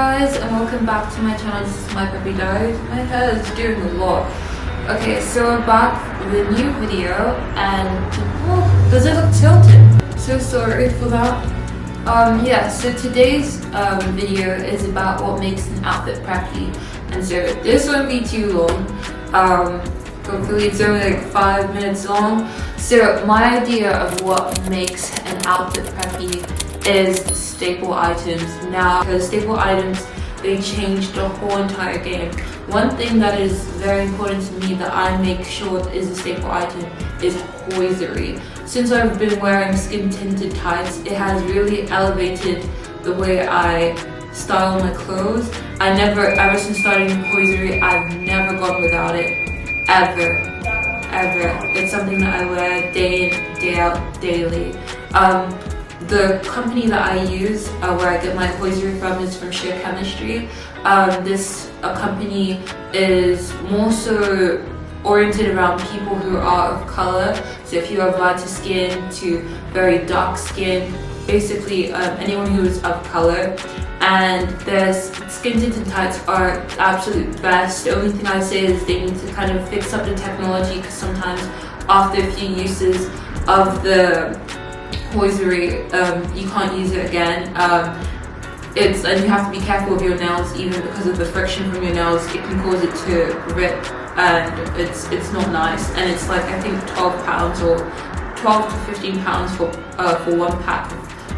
guys, and welcome back to my channel. This is MyPreppyDiaries. My hair is doing a lot. Okay, so we're back with a new video, and does it look tilted? So sorry for that. So today's video is about what makes an outfit preppy, and so this won't be too long. Hopefully it's only like 5 minutes long. So my idea of what makes an outfit preppy is staple items. Now, because staple items, they change the whole entire game. One thing that is very important to me that I make sure is a staple item is hosiery. Since I've been wearing skin tinted tights, it has really elevated the way I style my clothes. Ever since starting hosiery, I've never gone without it, ever. It's something that I wear day in, day out, daily. The company that I use, where I get my hosiery from, is from Sheer Chemistry. This company is more so oriented around people who are of color. So if you have lighter skin to very dark skin, basically anyone who is of color. And their skin tinted tights are the absolute best. The only thing I say is they need to kind of fix up the technology, because sometimes after a few uses of the hosiery, you can't use it again. And you have to be careful with your nails, even because of the friction from your nails. It can cause it to rip, and it's not nice. And it's like, I think £12 or £12 to £15 for one pack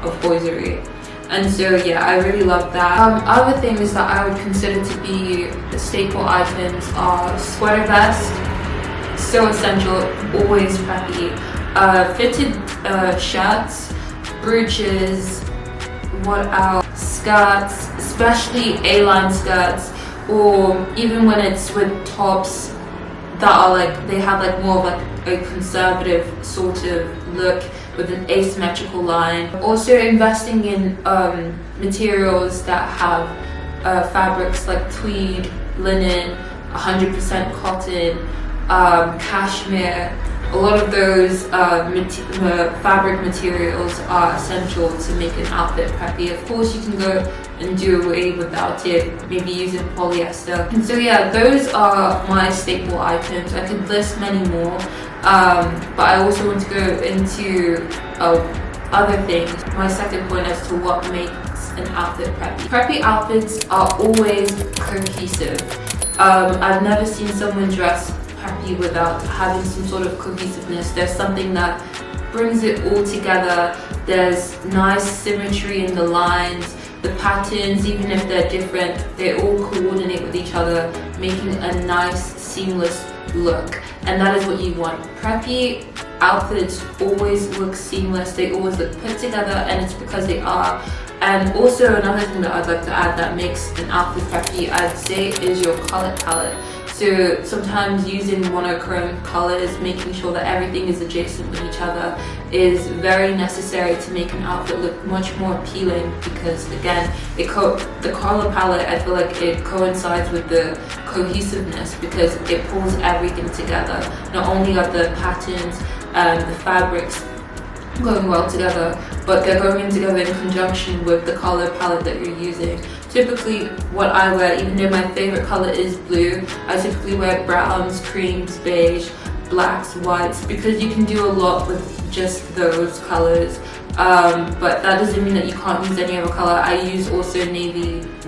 of hosiery. And so yeah, I really love that. Other things that I would consider to be staple items are sweater vest, so essential, always preppy. Fitted shirts, brooches, what else? Skirts, especially A-line skirts, or even when it's with tops that are like, they have like more of like a conservative sort of look with an asymmetrical line. Also investing in materials that have fabrics like tweed, linen, 100% cotton, cashmere. A lot of those fabric materials are essential to make an outfit preppy. Of course, you can go and do away without it, maybe using polyester. And so yeah, those are my staple items. I could list many more, but I also want to go into other things. My second point as to what makes an outfit preppy. Preppy outfits are always cohesive. I've never seen someone dress preppy without having some sort of cohesiveness. There's something that brings it all together. There's nice symmetry in the lines, the patterns, even if they're different, they all coordinate with each other, making a nice seamless look. And that is what you want. Preppy outfits always look seamless, they always look put together, and it's because they are. And also another thing that I'd like to add that makes an outfit preppy, I'd say, is your color palette. So sometimes using monochrome colors, making sure that everything is adjacent with each other, is very necessary to make an outfit look much more appealing, because again, the color palette, I feel like it coincides with the cohesiveness, because it pulls everything together. Not only are the patterns and the fabrics going well together, but they're going in together in conjunction with the color palette that you're using. Typically, what I wear, even though my favorite color is blue, I typically wear browns, creams, beige, blacks, whites, because you can do a lot with just those colors. But that doesn't mean that you can't use any other color. I use also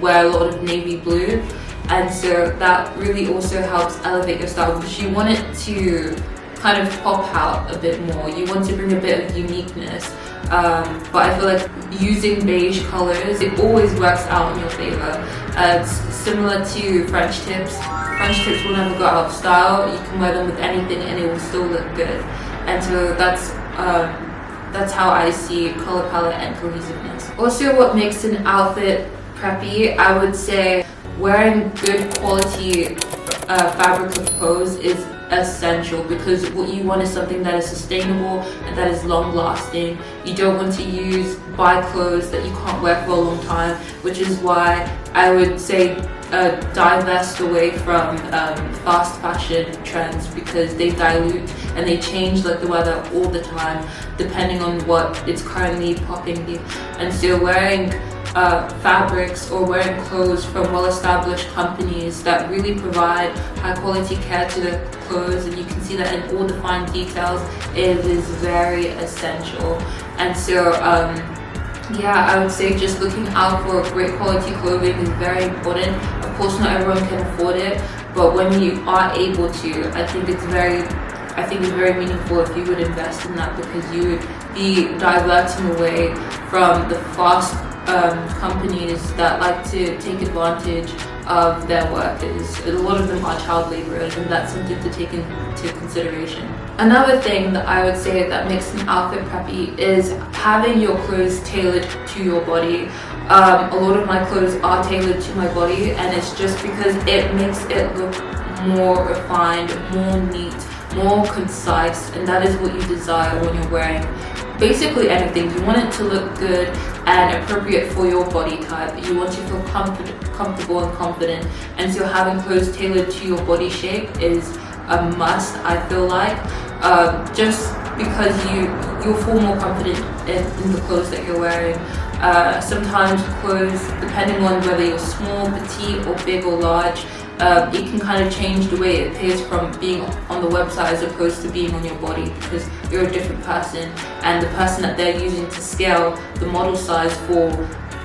wear a lot of navy blue, and so that really also helps elevate your style, because you want it to kind of pop out a bit more. You want to bring a bit of uniqueness. But I feel like using beige colors, it always works out in your favor. It's similar to French tips. French tips will never go out of style. You can wear them with anything and it will still look good. And so that's how I see color palette and cohesiveness. Also, what makes an outfit preppy, I would say wearing good quality fabric of clothes is essential, because what you want is something that is sustainable and that is long lasting. You don't want to buy clothes that you can't wear for a long time, which is why I would say divest away from fast fashion trends, because they dilute and they change like the weather all the time depending on what it's currently popping. And so wearing fabrics or wearing clothes from well-established companies that really provide high-quality care to the clothes, and you can see that in all the fine details, it is very essential. And so yeah, I would say just looking out for great quality clothing is very important. Of course, not everyone can afford it, but when you are able to, I think it's very meaningful if you would invest in that, because you would be diverting away from the fast companies that like to take advantage of their workers. A lot of them are child laborers, and that's something to take into consideration. Another thing that I would say that makes an outfit preppy is having your clothes tailored to your body. A lot of my clothes are tailored to my body, and it's just because it makes it look more refined, more neat, more concise, and that is what you desire when you're wearing basically anything. You want it to look good and appropriate for your body type. You want to feel comfortable and confident, and so having clothes tailored to your body shape is a must, I feel like, just because you'll feel more confident in the clothes that you're wearing. Sometimes clothes, depending on whether you're small, petite, or big or large, it can kind of change the way it appears from being on the website as opposed to being on your body, because you're a different person, and the person that they're using to scale the model size for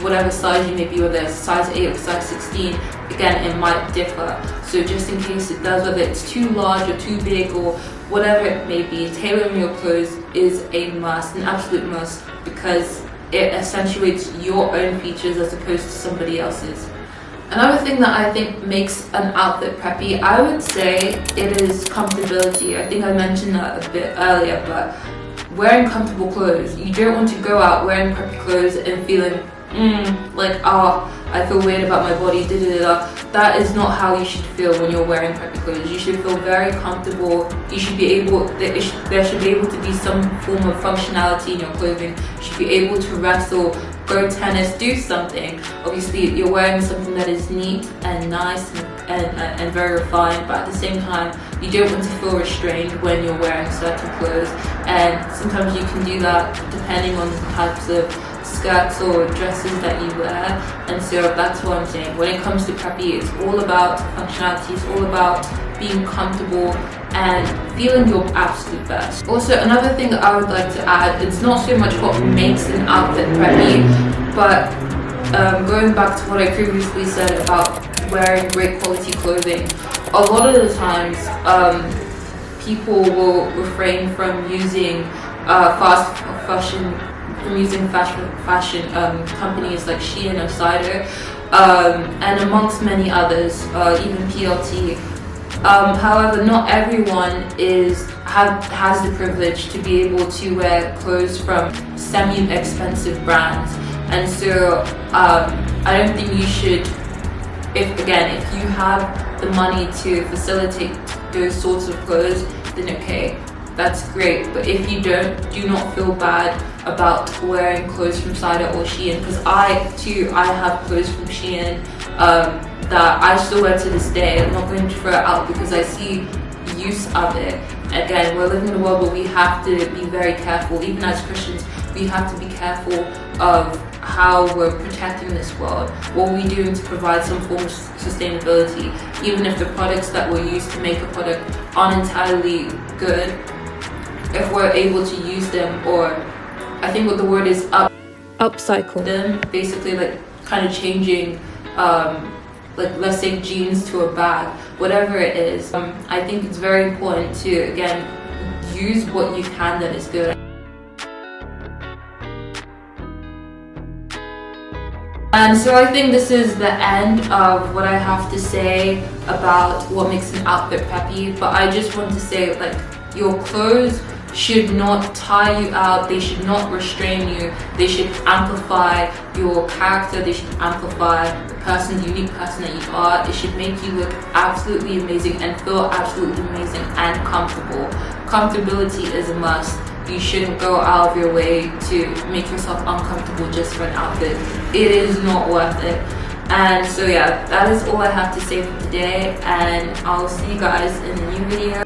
whatever size you may be, whether it's size 8 or size 16, again, it might differ. So just in case it does, whether it's too large or too big or whatever it may be, tailoring your clothes is a must, an absolute must, because it accentuates your own features as opposed to somebody else's. Another thing that I think makes an outfit preppy, I would say it is comfortability. I think I mentioned that a bit earlier, but wearing comfortable clothes. You don't want to go out wearing preppy clothes and feeling like, I feel weird about my body, That is not how you should feel when you're wearing preppy clothes. You should feel very comfortable. You should be able, there should be able to be some form of functionality in your clothing. You should be able to wrestle, go tennis, do something. Obviously, you're wearing something that is neat and nice and very refined, but at the same time, you don't want to feel restrained when you're wearing certain clothes. And sometimes you can do that depending on the types of skirts or dresses that you wear. And so that's what I'm saying. When it comes to preppy, it's all about functionality, it's all about being comfortable and feeling your absolute best. Also, another thing that I would like to add, it's not so much what makes an outfit preppy, but going back to what I previously said about wearing great quality clothing, a lot of the times people will refrain from using fashion companies like Shein or Cider, and amongst many others, even PLT. However, not everyone has the privilege to be able to wear clothes from semi-expensive brands, and so I don't think you should. If you have the money to facilitate those sorts of clothes, then okay, that's great. But if you do not feel bad about wearing clothes from Cider or Shein, because I have clothes from Shein that I still wear to this day. I'm not going to throw it out because I see use of it. Again, we're living in a world where we have to be very careful. Even as Christians, we have to be careful of how we're protecting this world, what we're doing to provide some form of sustainability, even if the products that were used to make a product aren't entirely good. If we're able to use them, or I think what the word is, upcycle them, basically like kind of changing, like let's say jeans to a bag, whatever it is. I think it's very important to, again, use what you can that is good. And so I think this is the end of what I have to say about what makes an outfit preppy, but I just want to say, like, your clothes should not tie you out, they should not restrain you, they should amplify your character, they should amplify the unique person that you are. It should make you look absolutely amazing and feel absolutely amazing and comfortable. Comfortability is a must. You shouldn't go out of your way to make yourself uncomfortable just for an outfit. It is not worth it. And so yeah, that is all I have to say for today, and I'll see you guys in the new video.